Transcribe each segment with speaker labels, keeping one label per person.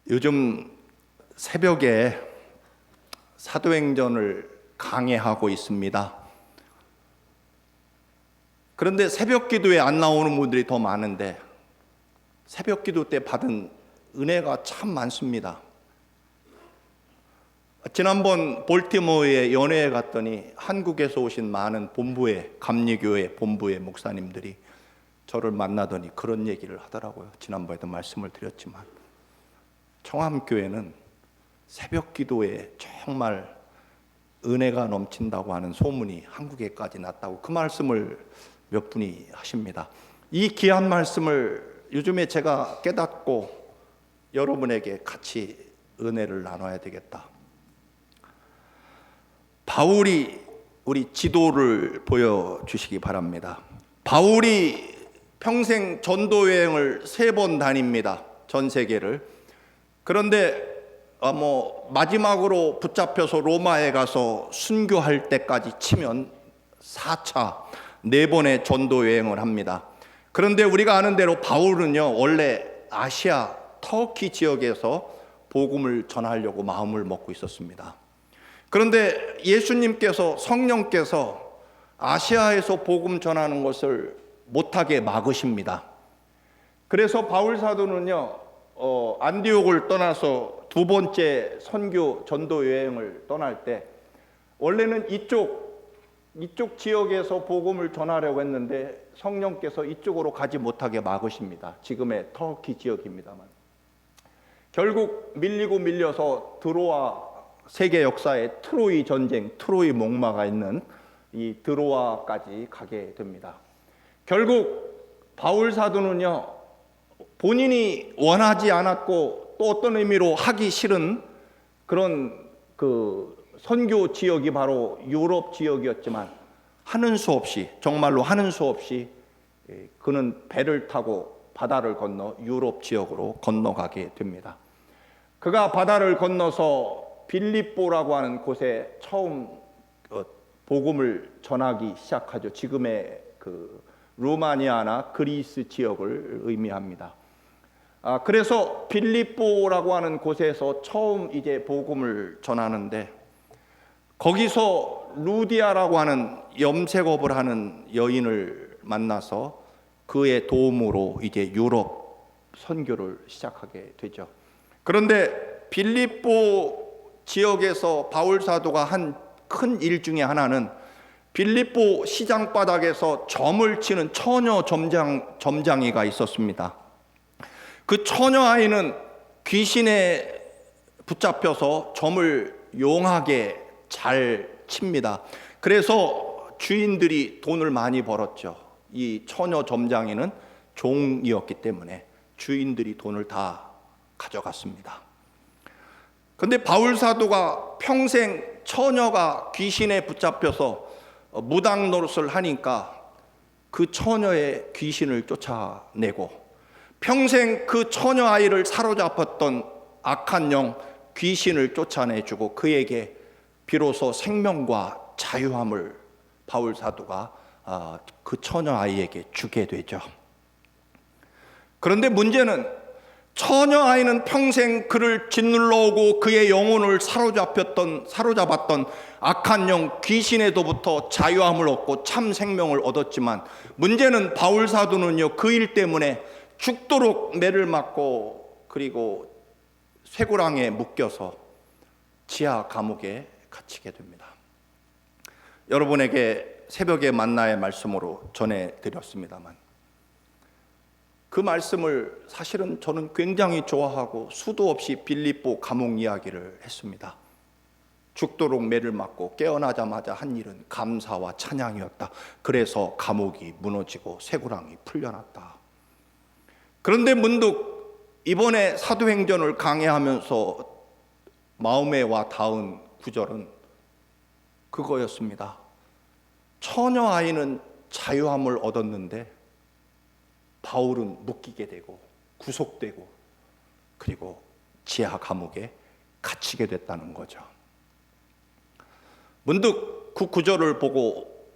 Speaker 1: 요즘 새벽에 사도행전을 강해하고 있습니다. 그런데 새벽 기도에 안 나오는 분들이 더 많은데 새벽 기도 때 받은 은혜가 참 많습니다. 지난번 볼티모어에 연회에 갔더니 한국에서 오신 많은 본부의 감리교회 본부의 목사님들이 저를 만나더니 그런 얘기를 하더라고요. 지난번에도 말씀을 드렸지만 청암교회는 새벽 기도에 정말 은혜가 넘친다고 하는 소문이 한국에까지 났다고 그 말씀을 몇 분이 하십니다. 이 귀한 말씀을 요즘에 제가 깨닫고 여러분에게 같이 은혜를 나눠야 되겠다. 바울이 우리 지도를 보여주시기 바랍니다. 바울이 평생 전도 여행을 3번 다닙니다. 전 세계를. 그런데 마지막으로 붙잡혀서 로마에 가서 순교할 때까지 치면 4차 4번의 전도 여행을 합니다. 그런데 우리가 아는 대로 바울은요, 원래 아시아 터키 지역에서 복음을 전하려고 마음을 먹고 있었습니다. 그런데 예수님께서, 성령께서 아시아에서 복음 전하는 것을 못하게 막으십니다. 그래서 바울 사도는요, 안디옥을 떠나서 2번째 선교 전도 여행을 떠날 때 원래는 이쪽 지역에서 복음을 전하려고 했는데 성령께서 이쪽으로 가지 못하게 막으십니다. 지금의 터키 지역입니다만 결국 밀려서 드로아, 세계 역사의 트로이 전쟁, 트로이 목마가 있는 이 드로아까지 가게 됩니다. 결국 바울 사도는요, 본인이 원하지 않았고 또 어떤 의미로 하기 싫은 그런 선교 지역이 바로 유럽 지역이었지만 하는 수 없이, 정말로 하는 수 없이 그는 배를 타고 바다를 건너 유럽 지역으로 건너가게 됩니다. 그가 바다를 건너서 빌립보라고 하는 곳에 처음 복음을 전하기 시작하죠. 지금의 루마니아나 그리스 지역을 의미합니다. 그래서 빌립보라고 하는 곳에서 처음 이제 복음을 전하는데 거기서 루디아라고 하는 염색업을 하는 여인을 만나서 그의 도움으로 이제 유럽 선교를 시작하게 되죠. 그런데 빌립보 지역에서 바울 사도가 한 큰 일 중에 하나는 빌립보 시장 바닥에서 점을 치는 처녀 점장이가 있었습니다. 그 처녀 아이는 귀신에 붙잡혀서 점을 용하게 잘 칩니다. 그래서 주인들이 돈을 많이 벌었죠. 이 처녀 점장이는 종이었기 때문에 주인들이 돈을 다 가져갔습니다. 그런데 바울 사도가 평생 처녀가 귀신에 붙잡혀서 무당 노릇을 하니까 그 처녀의 귀신을 쫓아내고 평생 그 처녀 아이를 사로잡았던 악한 영 귀신을 쫓아내주고 그에게 비로소 생명과 자유함을 바울 사도가 그 처녀 아이에게 주게 되죠. 그런데 문제는 처녀 아이는 평생 그를 짓눌러오고 그의 영혼을 사로잡았던 악한 영 귀신에도부터 자유함을 얻고 참 생명을 얻었지만 문제는 바울 사도는요, 그 일 때문에 죽도록 매를 맞고 그리고 쇠고랑에 묶여서 지하 감옥에 갇히게 됩니다. 여러분에게 새벽에 만나의 말씀으로 전해드렸습니다만 그 말씀을 사실은 저는 굉장히 좋아하고 수도 없이 빌립보 감옥 이야기를 했습니다. 죽도록 매를 맞고 깨어나자마자 한 일은 감사와 찬양이었다. 그래서 감옥이 무너지고 쇠고랑이 풀려났다. 그런데 문득 이번에 사도행전을 강해하면서 마음에 와 닿은 구절은 그거였습니다. 처녀 아이는 자유함을 얻었는데 바울은 묶이게 되고 구속되고 그리고 지하 감옥에 갇히게 됐다는 거죠. 문득 그 구절을 보고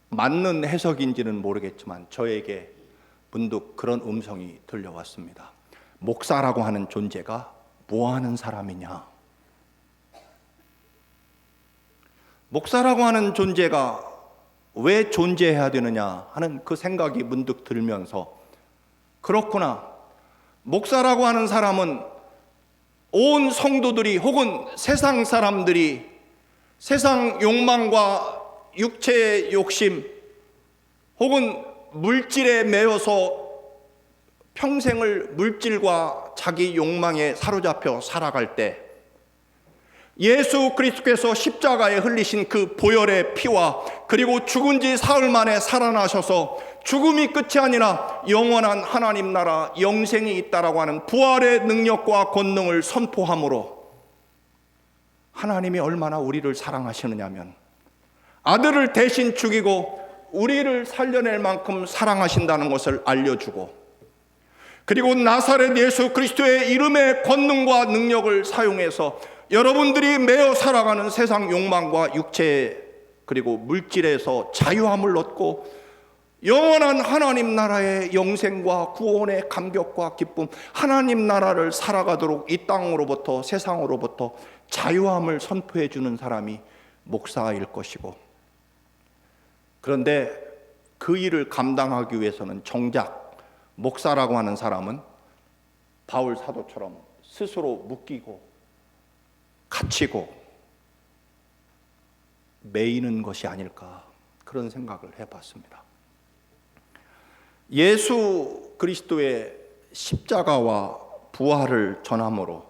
Speaker 1: 맞는 해석인지는 모르겠지만 저에게 문득 그런 음성이 들려왔습니다. 목사라고 하는 존재가 뭐 하는 사람이냐? 목사라고 하는 존재가 왜 존재해야 되느냐 하는 그 생각이 문득 들면서, 그렇구나, 목사라고 하는 사람은 온 성도들이 혹은 세상 사람들이 세상 욕망과 육체의 욕심 혹은 물질에 매여서 평생을 물질과 자기 욕망에 사로잡혀 살아갈 때, 예수 그리스도께서 십자가에 흘리신 그 보혈의 피와 그리고 죽은 지 사흘 만에 살아나셔서 죽음이 끝이 아니라 영원한 하나님 나라 영생이 있다라고 하는 부활의 능력과 권능을 선포함으로, 하나님이 얼마나 우리를 사랑하시느냐면 아들을 대신 죽이고 우리를 살려낼 만큼 사랑하신다는 것을 알려주고, 그리고 나사렛 예수 그리스도의 이름의 권능과 능력을 사용해서 여러분들이 매어 살아가는 세상 욕망과 육체 그리고 물질에서 자유함을 얻고 영원한 하나님 나라의 영생과 구원의 감격과 기쁨, 하나님 나라를 살아가도록 이 땅으로부터 세상으로부터 자유함을 선포해 주는 사람이 목사일 것이고, 그런데 그 일을 감당하기 위해서는 정작 목사라고 하는 사람은 바울 사도처럼 스스로 묶이고 갇히고 매이는 것이 아닐까, 그런 생각을 해봤습니다. 예수 그리스도의 십자가와 부활을 전함으로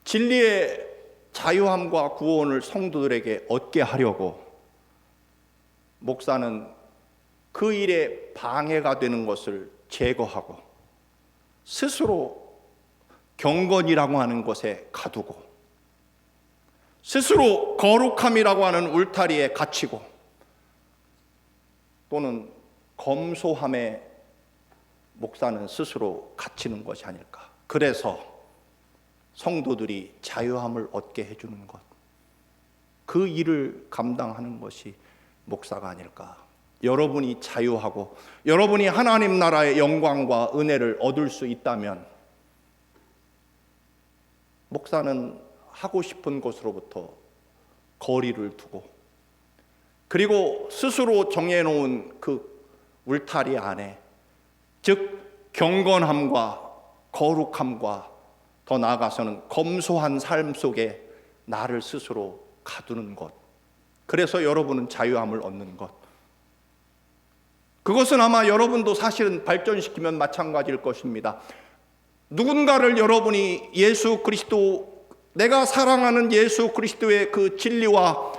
Speaker 1: 진리의 자유함과 구원을 성도들에게 얻게 하려고 목사는 그 일에 방해가 되는 것을 제거하고 스스로 경건이라고 하는 것에 가두고 스스로 거룩함이라고 하는 울타리에 갇히고 또는 검소함에 목사는 스스로 갇히는 것이 아닐까. 그래서 성도들이 자유함을 얻게 해주는 것, 그 일을 감당하는 것이 목사가 아닐까. 여러분이 자유하고 여러분이 하나님 나라의 영광과 은혜를 얻을 수 있다면 목사는 하고 싶은 것으로부터 거리를 두고, 그리고 스스로 정해놓은 그 울타리 안에, 즉 경건함과 거룩함과 더 나아가서는 검소한 삶 속에 나를 스스로 가두는 것, 그래서 여러분은 자유함을 얻는 것, 그것은 아마 여러분도 사실은 발전시키면 마찬가지일 것입니다. 누군가를 여러분이 예수 그리스도, 내가 사랑하는 예수 그리스도의 그 진리와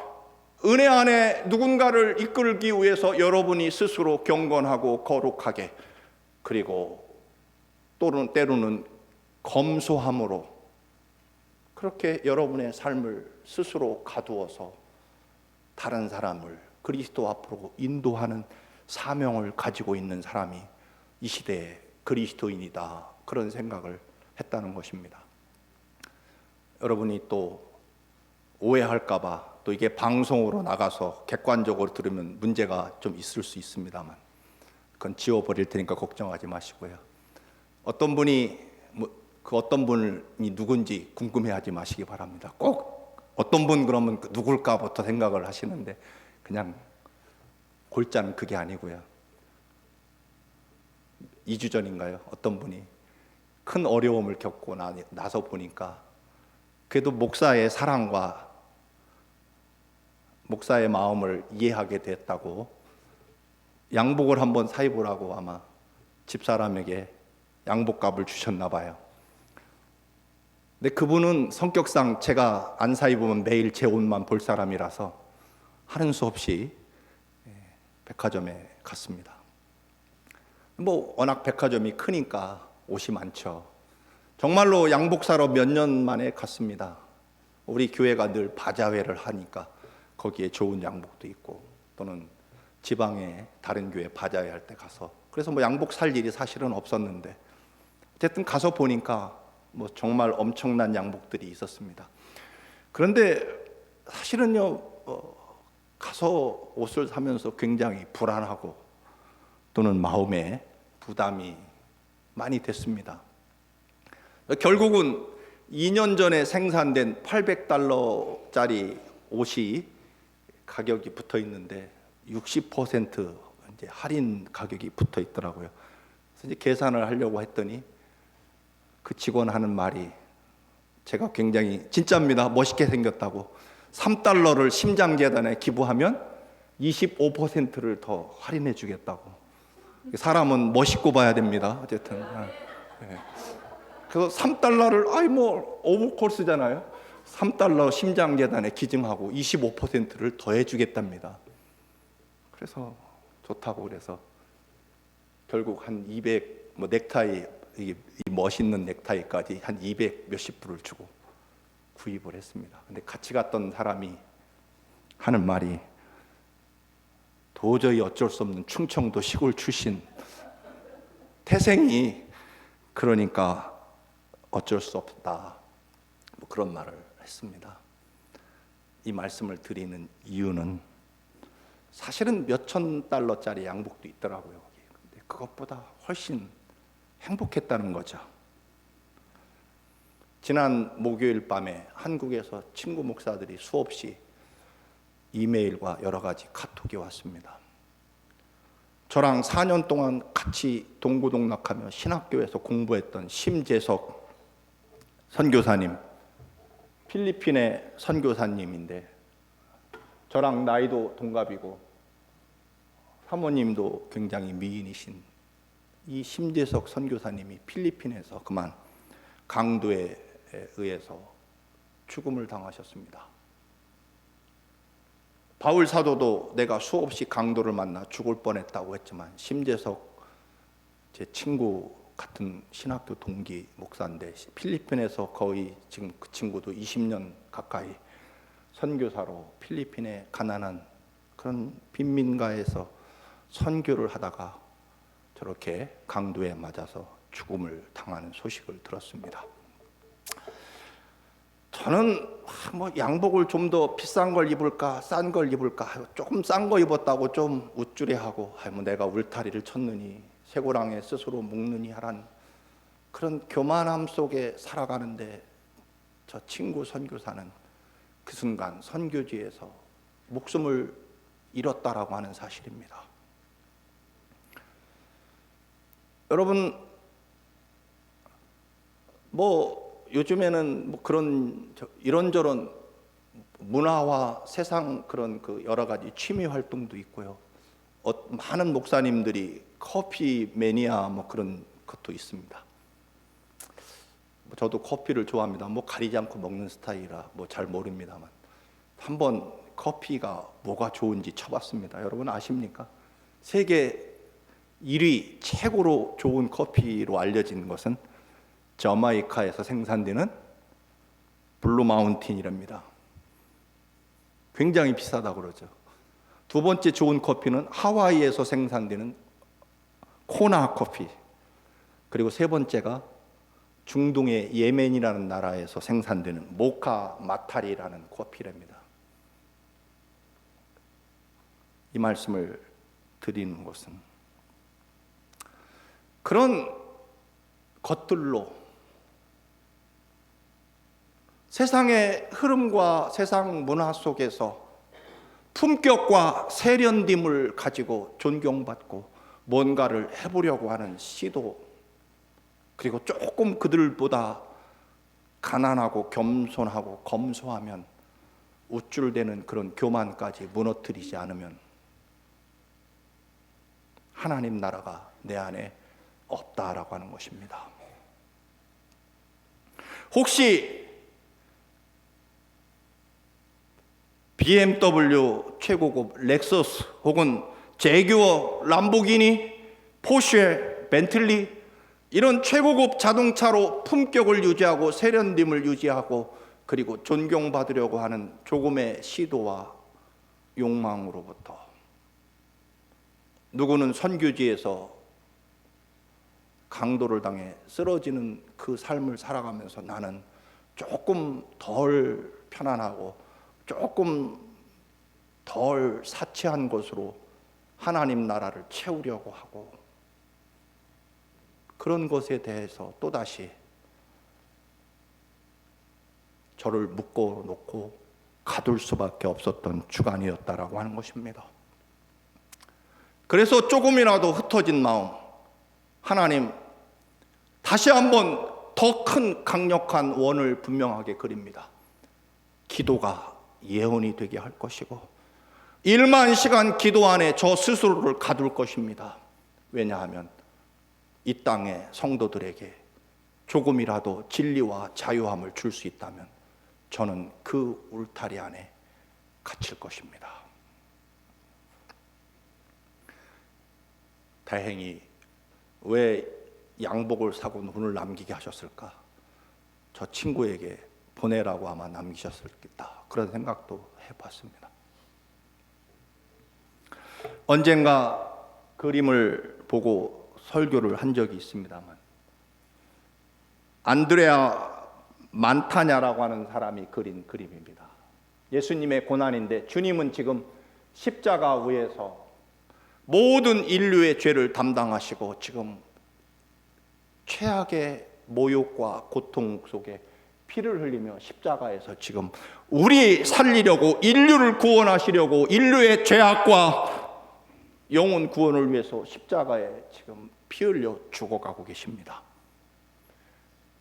Speaker 1: 은혜 안에 누군가를 이끌기 위해서 여러분이 스스로 경건하고 거룩하게, 그리고 또는 때로는 검소함으로 그렇게 여러분의 삶을 스스로 가두어서 다른 사람을 그리스도 앞으로 인도하는 사명을 가지고 있는 사람이 이 시대의 그리스도인이다, 그런 생각을 했다는 것입니다. 여러분이 또 오해할까봐, 또 이게 방송으로 나가서 객관적으로 들으면 문제가 좀 있을 수 있습니다만 그건 지워버릴 테니까 걱정하지 마시고요. 어떤 분이 그 어떤 분이 누군지 궁금해하지 마시기 바랍니다. 꼭 어떤 분 그러면 누굴까부터 생각을 하시는데 그냥 골자는 그게 아니고요. 2주 전인가요? 어떤 분이 큰 어려움을 겪고 나서 보니까 그래도 목사의 사랑과 목사의 마음을 이해하게 됐다고 양복을 한번 사입으라고 아마 집사람에게 양복값을 주셨나 봐요. 근데 그분은 성격상 제가 안 사입으면 매일 제 옷만 볼 사람이라서 하는 수 없이 백화점에 갔습니다. 워낙 백화점이 크니까 옷이 많죠. 정말로 양복 사러 몇 년 만에 갔습니다. 우리 교회가 늘 바자회를 하니까 거기에 좋은 양복도 있고, 또는 지방에 다른 교회 바자회 할 때 가서, 그래서 양복 살 일이 사실은 없었는데 어쨌든 가서 보니까 정말 엄청난 양복들이 있었습니다. 그런데 사실은요, 가서 옷을 사면서 굉장히 불안하고 또는 마음에 부담이 많이 됐습니다. 결국은 2년 전에 생산된 $800짜리 옷이 가격이 붙어 있는데 60% 이제 할인 가격이 붙어 있더라고요. 그래서 이제 계산을 하려고 했더니 그 직원 하는 말이, 제가 굉장히 진짜입니다, 멋있게 생겼다고, $3를 심장재단에 기부하면 25%를 더 할인해 주겠다고. 사람은 멋있고 봐야 됩니다. 어쨌든. 네. 그래서 $3를 아이 뭐 오브콜스잖아요. $3 심장재단에 기증하고 25%를 더해 주겠답니다. 그래서 좋다고 그래서 결국 한 200 뭐 넥타이, 이 멋있는 넥타이까지 한 200 몇십 불을 주고 구입을 했습니다. 근데 같이 갔던 사람이 하는 말이, 도저히 어쩔 수 없는 충청도 시골 출신 태생이 그러니까 어쩔 수 없다, 뭐 그런 말을 했습니다. 이 말씀을 드리는 이유는 사실은 몇천 달러짜리 양복도 있더라고요. 근데 그것보다 훨씬 행복했다는 거죠. 지난 목요일 밤에 한국에서 친구 목사들이 수없이 이메일과 여러 가지 카톡이 왔습니다. 저랑 4년 동안 같이 동고동락하며 신학교에서 공부했던 심재석 선교사님, 필리핀의 선교사님인데 저랑 나이도 동갑이고 사모님도 굉장히 미인이신 이 심재석 선교사님이 필리핀에서 그만 강도에 의해서 죽음을 당하셨습니다. 바울 사도도 내가 수없이 강도를 만나 죽을 뻔했다고 했지만, 심재석 제 친구 같은 신학교 동기 목사인데 필리핀에서 거의 지금 그 친구도 20년 가까이 선교사로 필리핀의 가난한 그런 빈민가에서 선교를 하다가 저렇게 강도에 맞아서 죽음을 당하는 소식을 들었습니다. 저는 뭐 양복을 좀 더 비싼 걸 입을까 싼 걸 입을까, 조금 싼 거 입었다고 좀 우쭐해하고, 뭐 내가 울타리를 쳤느니 쇠고랑에 스스로 묶느니 하란 그런 교만함 속에 살아가는데, 저 친구 선교사는 그 순간 선교지에서 목숨을 잃었다라고 하는 사실입니다. 여러분, 뭐 요즘에는 뭐 그런 이런저런 문화와 세상 그런 그 여러 가지 취미 활동도 있고요. 많은 목사님들이 커피 매니아 뭐 그런 것도 있습니다. 저도 커피를 좋아합니다. 뭐 가리지 않고 먹는 스타일이라 뭐 잘 모릅니다만 한번 커피가 뭐가 좋은지 쳐봤습니다. 여러분 아십니까? 세계 1위 최고로 좋은 커피로 알려진 것은 저마이카에서 생산되는 블루 마운틴이랍니다. 굉장히 비싸다고 그러죠. 두 번째 좋은 커피는 하와이에서 생산되는 코나 커피. 그리고 세 번째가 중동의 예멘이라는 나라에서 생산되는 모카 마타리라는 커피랍니다. 이 말씀을 드리는 것은 그런 것들로 세상의 흐름과 세상 문화 속에서 품격과 세련됨을 가지고 존경받고 뭔가를 해보려고 하는 시도, 그리고 조금 그들보다 가난하고 겸손하고 검소하면 우쭐대는 그런 교만까지 무너뜨리지 않으면 하나님 나라가 내 안에 없다라고 하는 것입니다. 혹시 BMW 최고급 렉서스 혹은 제규어, 람보기니, 포쉐, 벤틀리 이런 최고급 자동차로 품격을 유지하고 세련됨을 유지하고 그리고 존경받으려고 하는 조금의 시도와 욕망으로부터 누구는 선교지에서 강도를 당해 쓰러지는 그 삶을 살아가면서 나는 조금 덜 편안하고 조금 덜 사치한 것으로 하나님 나라를 채우려고 하고, 그런 것에 대해서 또다시 저를 묶어 놓고 가둘 수밖에 없었던 주간이었다라고 하는 것입니다. 그래서 조금이라도 흩어진 마음, 하나님 다시 한번 더 큰 강력한 원을 분명하게 그립니다. 기도가 예언이 되게 할 것이고 1만 시간 기도 안에 저 스스로를 가둘 것입니다. 왜냐하면 이 땅의 성도들에게 조금이라도 진리와 자유함을 줄 수 있다면 저는 그 울타리 안에 갇힐 것입니다. 다행히 왜 양복을 사고 눈을 남기게 하셨을까? 저 친구에게 보내라고 아마 남기셨을겠다, 그런 생각도 해봤습니다. 언젠가 그림을 보고 설교를 한 적이 있습니다만, 안드레아 만타냐라고 하는 사람이 그린 그림입니다. 예수님의 고난인데 주님은 지금 십자가 위에서 모든 인류의 죄를 담당하시고 지금 최악의 모욕과 고통 속에 피를 흘리며 십자가에서 지금 우리 살리려고, 인류를 구원하시려고, 인류의 죄악과 영혼 구원을 위해서 십자가에 지금 피 흘려 죽어가고 계십니다.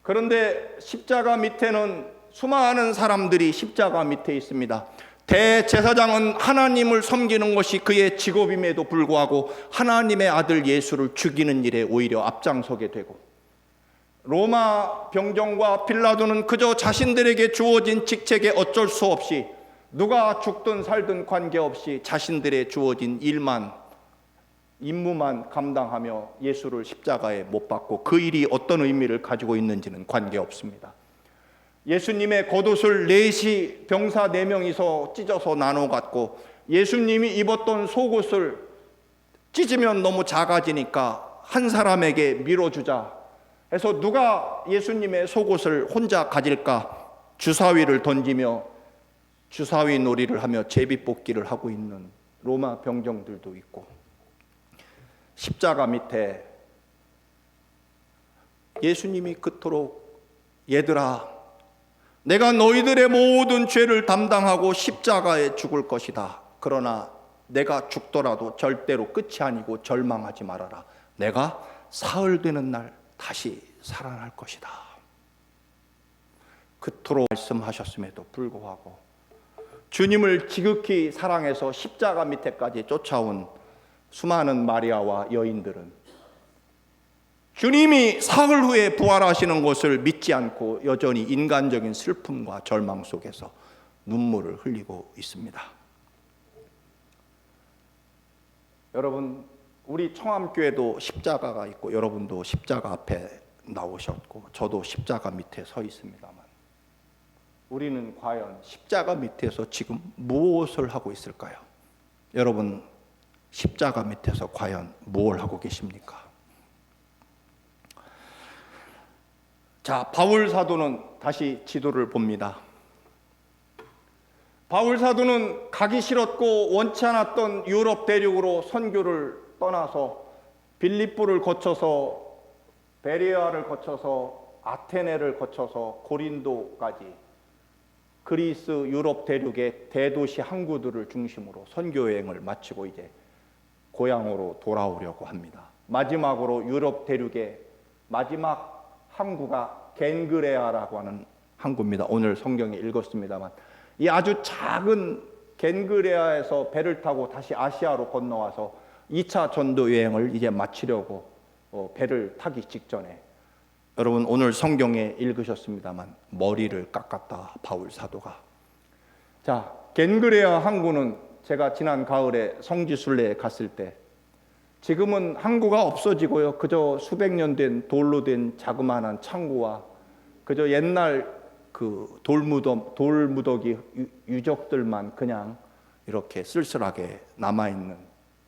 Speaker 1: 그런데 십자가 밑에는 수많은 사람들이 십자가 밑에 있습니다. 대제사장은 하나님을 섬기는 것이 그의 직업임에도 불구하고 하나님의 아들 예수를 죽이는 일에 오히려 앞장서게 되고, 로마 병정과 빌라도는 그저 자신들에게 주어진 직책에 어쩔 수 없이 누가 죽든 살든 관계없이 자신들의 주어진 임무만 감당하며 예수를 십자가에 못 박고, 그 일이 어떤 의미를 가지고 있는지는 관계없습니다. 예수님의 겉옷을 넷이 병사 4명이서 찢어서 나눠 갖고, 예수님이 입었던 속옷을 찢으면 너무 작아지니까 한 사람에게 밀어주자 해서 누가 예수님의 속옷을 혼자 가질까 주사위를 던지며 주사위 놀이를 하며 제비뽑기를 하고 있는 로마 병정들도 있고, 십자가 밑에 예수님이 그토록 얘들아, 내가 너희들의 모든 죄를 담당하고 십자가에 죽을 것이다. 그러나 내가 죽더라도 절대로 끝이 아니고 절망하지 말아라. 내가 사흘 되는 날 다시 살아날 것이다. 그토록 말씀하셨음에도 불구하고 주님을 지극히 사랑해서 십자가 밑에까지 쫓아온 수많은 마리아와 여인들은 주님이 사흘 후에 부활하시는 것을 믿지 않고 여전히 인간적인 슬픔과 절망 속에서 눈물을 흘리고 있습니다. 여러분, 우리 청암교회도 십자가가 있고 여러분도 십자가 앞에 나오셨고 저도 십자가 밑에 서 있습니다만, 우리는 과연 십자가 밑에서 지금 무엇을 하고 있을까요? 여러분, 십자가 밑에서 과연 무엇을 하고 계십니까? 자, 바울 사도는 다시 지도를 봅니다. 바울 사도는 가기 싫었고 원치 않았던 유럽 대륙으로 선교를 떠나서 빌립보를 거쳐서 베레아를 거쳐서 아테네를 거쳐서 고린도까지 그리스 유럽 대륙의 대도시 항구들을 중심으로 선교 여행을 마치고 이제 고향으로 돌아오려고 합니다. 마지막으로 유럽 대륙의 마지막 항구가 겐그레아라고 하는 항구입니다. 오늘 성경에 읽었습니다만, 이 아주 작은 겐그레아에서 배를 타고 다시 아시아로 건너와서 2차 전도 여행을 이제 마치려고 배를 타기 직전에, 여러분 오늘 성경에 읽으셨습니다만 머리를 깎았다, 바울 사도가. 자, 겐그레아 항구는 제가 지난 가을에 성지순례에 갔을 때, 지금은 항구가 없어지고요, 그저 수백 년 된 돌로 된 자그마한 창고와 그저 옛날 그 돌무더기 유적들만 그냥 이렇게 쓸쓸하게 남아있는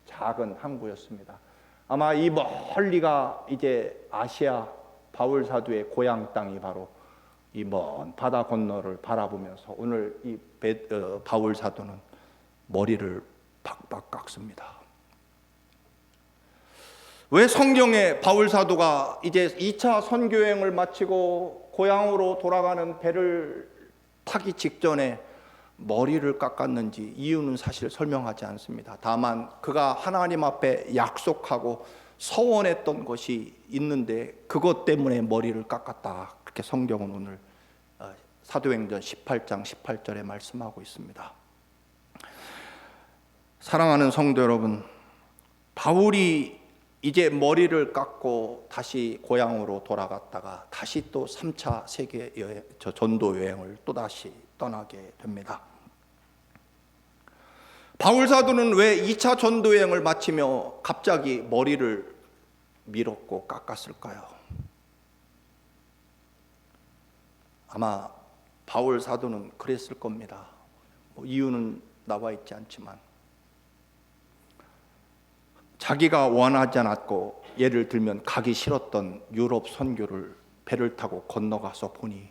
Speaker 1: 작은 항구였습니다. 아마 이 멀리가 이제 아시아 바울 사도의 고향 땅이 바로 이 먼 바다 건너를 바라보면서 오늘 이 바울 사도는 머리를 박박 깎습니다. 왜 성경에 바울 사도가 이제 2차 선교여행을 마치고 고향으로 돌아가는 배를 타기 직전에 머리를 깎았는지 이유는 사실 설명하지 않습니다. 다만 그가 하나님 앞에 약속하고 서원했던 것이 있는데 그것 때문에 머리를 깎았다. 그렇게 성경은 오늘 사도행전 18장 18절에 말씀하고 있습니다. 사랑하는 성도 여러분, 바울이 이제 머리를 깎고 다시 고향으로 돌아갔다가 다시 또 3차 세계 여행, 전도 여행을 또 다시 떠나게 됩니다. 바울 사도는 왜 2차 전도 여행을 마치며 갑자기 머리를 밀었고 깎았을까요? 아마 바울 사도는 그랬을 겁니다. 이유는 나와 있지 않지만 자기가 원하지 않았고 예를 들면 가기 싫었던 유럽 선교를 배를 타고 건너가서 보니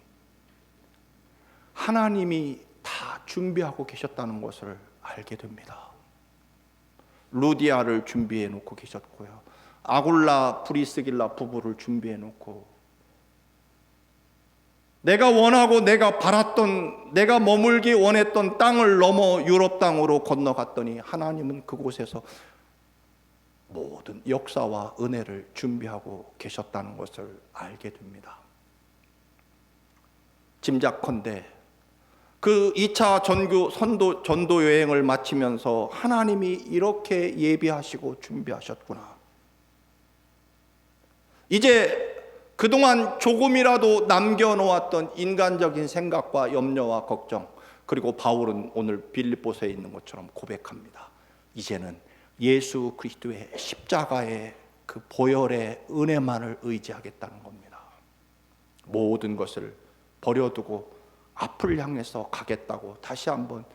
Speaker 1: 하나님이 다 준비하고 계셨다는 것을 알게 됩니다. 루디아를 준비해 놓고 계셨고요, 아굴라 브리스길라 부부를 준비해 놓고, 내가 원하고 내가 바랐던, 내가 머물기 원했던 땅을 넘어 유럽 땅으로 건너갔더니 하나님은 그곳에서 모든 역사와 은혜를 준비하고 계셨다는 것을 알게 됩니다. 짐작컨대 그 2차 전도 여행을 마치면서 하나님이 이렇게 예비하시고 준비하셨구나. 이제 그동안 조금이라도 남겨놓았던 인간적인 생각과 염려와 걱정, 그리고 바울은 오늘 빌립보서에 있는 것처럼 고백합니다. 이제는 예수 그리스도의 십자가의 그 보혈의 은혜만을 의지하겠다는 겁니다. 모든 것을 버려두고 앞을 향해서 가겠다고 다시 한번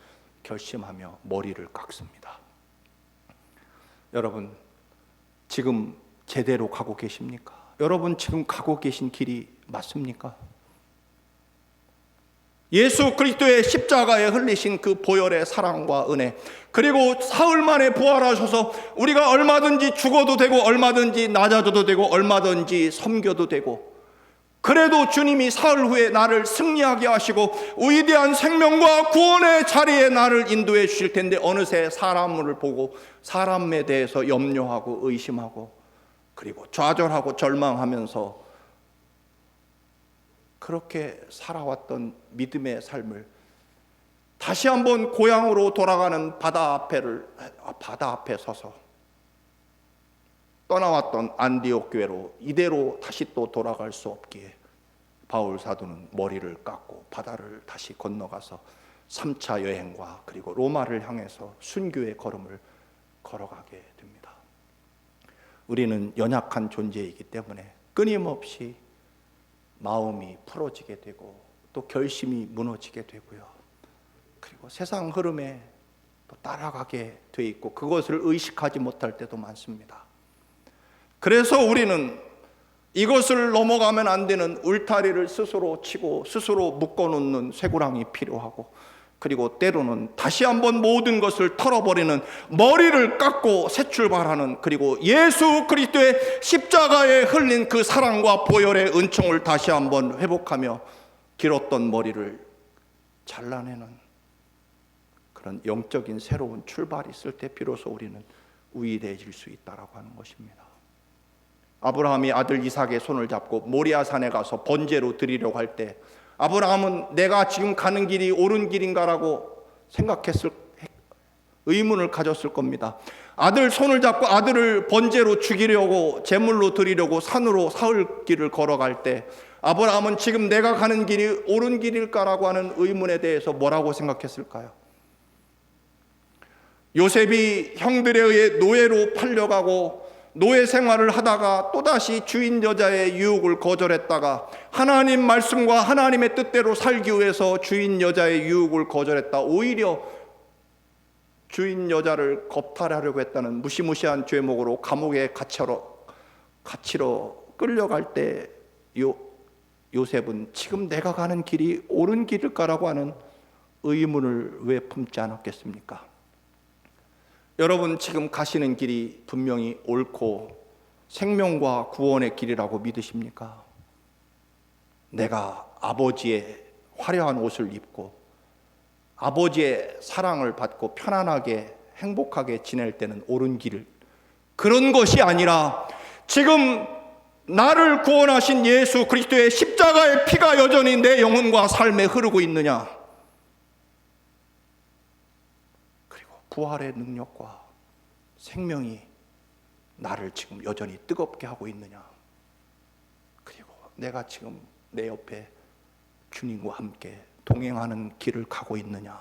Speaker 1: 결심하며 머리를 깎습니다. 여러분, 지금 제대로 가고 계십니까? 여러분 지금 가고 계신 길이 맞습니까? 예수 그리스도의 십자가에 흘리신 그 보혈의 사랑과 은혜, 그리고 사흘 만에 부활하셔서 우리가 얼마든지 죽어도 되고 얼마든지 낮아져도 되고 얼마든지 섬겨도 되고, 그래도 주님이 사흘 후에 나를 승리하게 하시고 위대한 생명과 구원의 자리에 나를 인도해 주실 텐데, 어느새 사람을 보고 사람에 대해서 염려하고 의심하고 그리고 좌절하고 절망하면서 그렇게 살아왔던 믿음의 삶을 다시 한번 고향으로 돌아가는 바다 앞에 서서 떠나왔던 안디옥 교회로 이대로 다시 또 돌아갈 수 없기에 바울 사도는 머리를 깎고 바다를 다시 건너가서 3차 여행과 그리고 로마를 향해서 순교의 걸음을 걸어가게 됩니다. 우리는 연약한 존재이기 때문에 끊임없이 마음이 풀어지게 되고 또 결심이 무너지게 되고요, 그리고 세상 흐름에 또 따라가게 돼 있고 그것을 의식하지 못할 때도 많습니다. 그래서 우리는 이것을 넘어가면 안 되는 울타리를 스스로 치고 스스로 묶어놓는 쇠고랑이 필요하고, 그리고 때로는 다시 한번 모든 것을 털어버리는 머리를 깎고 새 출발하는, 그리고 예수 그리스도의 십자가에 흘린 그 사랑과 보혈의 은총을 다시 한번 회복하며 길었던 머리를 잘라내는 그런 영적인 새로운 출발이 있을 때 비로소 우리는 우위대해질 수 있다라고 하는 것입니다. 아브라함이 아들 이삭의 손을 잡고 모리아 산에 가서 번제로 드리려고 할 때 아브라함은 내가 지금 가는 길이 옳은 길인가라고 의문을 가졌을 겁니다. 아들 손을 잡고 아들을 번제로 죽이려고 제물로 드리려고 산으로 사흘 길을 걸어갈 때 아브라함은 지금 내가 가는 길이 옳은 길일까라고 하는 의문에 대해서 뭐라고 생각했을까요? 요셉이 형들에 의해 노예로 팔려가고 노예 생활을 하다가 또다시 주인 여자의 유혹을 거절했다가 하나님 말씀과 하나님의 뜻대로 살기 위해서 주인 여자의 유혹을 거절했다. 오히려 주인 여자를 겁탈하려고 했다는 무시무시한 죄목으로 감옥에 갇히러 끌려갈 때 요셉은 지금 내가 가는 길이 옳은 길일까라고 하는 의문을 왜 품지 않았겠습니까? 여러분 지금 가시는 길이 분명히 옳고 생명과 구원의 길이라고 믿으십니까? 내가 아버지의 화려한 옷을 입고 아버지의 사랑을 받고 편안하게 행복하게 지낼 때는 옳은 길을, 그런 것이 아니라 지금 나를 구원하신 예수 그리스도의 십자가의 피가 여전히 내 영혼과 삶에 흐르고 있느냐, 그리고 부활의 능력과 생명이 나를 지금 여전히 뜨겁게 하고 있느냐, 그리고 내가 지금 내 옆에 주님과 함께 동행하는 길을 가고 있느냐,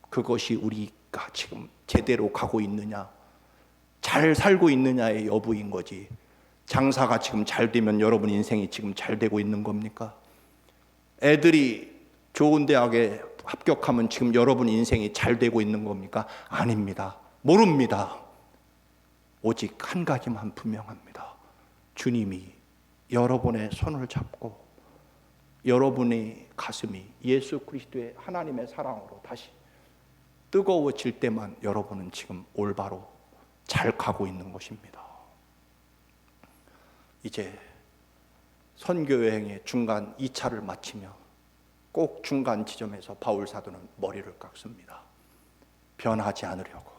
Speaker 1: 그것이 우리가 지금 제대로 가고 있느냐, 잘 살고 있느냐의 여부인 거지. 장사가 지금 잘 되면 여러분 인생이 지금 잘 되고 있는 겁니까? 애들이 좋은 대학에 합격하면 지금 여러분 인생이 잘 되고 있는 겁니까? 아닙니다. 모릅니다. 오직 한 가지만 분명합니다. 주님이 여러분의 손을 잡고 여러분의 가슴이 예수 그리스도의 하나님의 사랑으로 다시 뜨거워질 때만 여러분은 지금 올바로 잘 가고 있는 것입니다. 이제 선교여행의 중간 2차를 마치며 꼭 중간 지점에서 바울 사도는 머리를 깎습니다. 변하지 않으려고,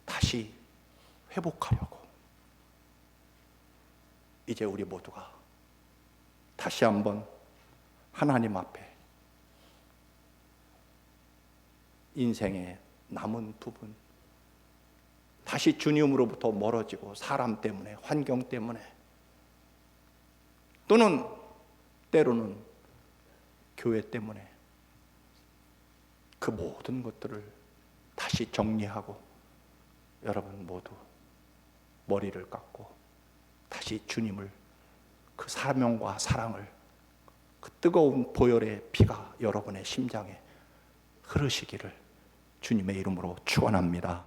Speaker 1: 다시 회복하려고. 이제 우리 모두가 다시 한번 하나님 앞에 인생의 남은 부분, 다시 주님으로부터 멀어지고 사람 때문에, 환경 때문에, 또는 때로는 교회 때문에 그 모든 것들을 다시 정리하고 여러분 모두 머리를 깎고 다시 주님을, 그 사명과 사랑을, 그 뜨거운 보혈의 피가 여러분의 심장에 흐르시기를 주님의 이름으로 축원합니다.